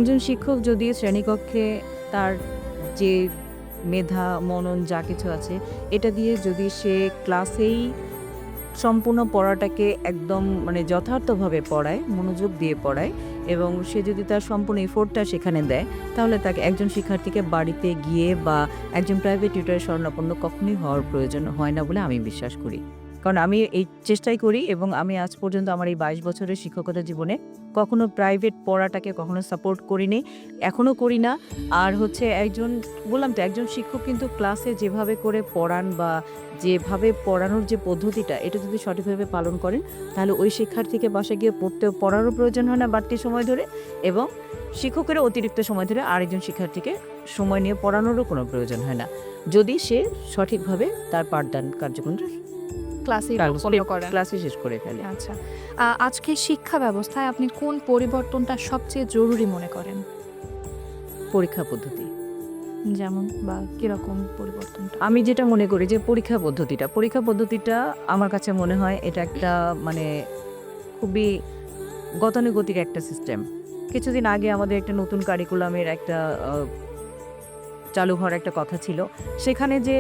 একজন শিক্ষক যদি শ্রেণীকক্ষে তার যে মেধা, মনন যা কিছু আছে এটা দিয়ে যদি সে ক্লাসেই সম্পূর্ণ পড়াটাকে একদম মানে যথার্থভাবে পড়ায়, মনোযোগ দিয়ে পড়ায় এবং সে যদি তার সম্পূর্ণ এফোর্টটা সেখানে দেয়, তাহলে তাকে একজন শিক্ষার্থীকে বাড়িতে গিয়ে বা একজন প্রাইভেট টিউটরের শরণাপন্ন কখনোই হওয়ার প্রয়োজন হয় না বলে আমি বিশ্বাস করি। কারণ আমি এই চেষ্টাই করি এবং আমি আজ পর্যন্ত আমার এই ২২ বছরের শিক্ষকতা জীবনে কখনো প্রাইভেট পড়াটাকে কখনো সাপোর্ট করিনি, এখনো করি না। আর হচ্ছে বললাম তো একজন শিক্ষক কিন্তু ক্লাসে যেভাবে করে পড়ান বা যেভাবে পড়ানোর যে পদ্ধতিটা এটা যদি সঠিকভাবে পালন করেন, তাহলে ওই শিক্ষার্থীকে বাসায় গিয়ে পড়ারও প্রয়োজন হয় না বাড়তি সময় ধরে এবং শিক্ষকেরও অতিরিক্ত সময় ধরে আরেকজন শিক্ষার্থীকে সময় নিয়ে পড়ানোরও কোনো প্রয়োজন হয় না। যদি সে সঠিকভাবে তার পাঠদান কার্যক্রমটা ক্লাসে সম্পন্ন করেন। ক্লাসে শেষ করে ফেলে। আচ্ছা। আজকে শিক্ষা ব্যবস্থায় আপনি কোন পরিবর্তনটা সবচেয়ে জরুরি মনে করেন? পরীক্ষা পদ্ধতি। যেমন বা কিরকম পরিবর্তনটা? আমি যেটা মনে করি যে পরীক্ষা পদ্ধতিটা আমার কাছে মনে হয় এটা একটা মানে খুবই গতানুগতিক একটা সিস্টেম। কিছুদিন আগে আমাদের একটা নতুন কারিকুলামের একটা চালু হওয়ার একটা কথা ছিল। সেখানে যে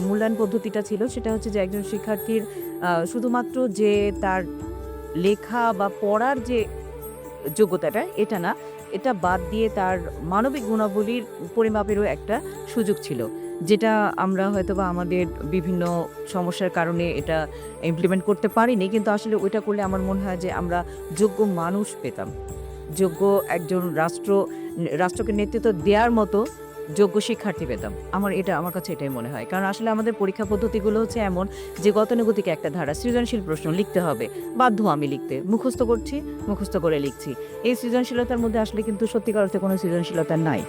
মূল্যায়ন পদ্ধতিটা ছিল সেটা হচ্ছে যে একজন শিক্ষার্থীর শুধুমাত্র যে তার লেখা বা পড়ার যে যোগ্যতাটা এটা না, এটা বাদ দিয়ে তার মানবিক গুণাবলীর পরিমাপেরও একটা সুযোগ ছিল। যেটা আমরা হয়তোবা আমাদের বিভিন্ন সমস্যার কারণে এটা ইমপ্লিমেন্ট করতে পারিনি। কিন্তু আসলে ওইটা করলে আমার মনে হয় যে আমরা যোগ্য মানুষ পেতাম। যোগ্য একজন রাষ্ট্রকে নেতৃত্ব দেওয়ার মতো যোগ্য শিক্ষার্থী পেতাম। আমার কাছে এটাই মনে হয়। কারণ আসলে আমাদের পরীক্ষা পদ্ধতিগুলো হচ্ছে এমন যে গতানুগতিক একটা ধারা। সৃজনশীল প্রশ্ন লিখতে হবে। বাধ্য আমি লিখতে। মুখস্থ করছি, মুখস্থ করে লিখছি। এই সৃজনশীলতার মধ্যে আসলে কিন্তু সত্যিকার অর্থে কোনো সৃজনশীলতা নাই।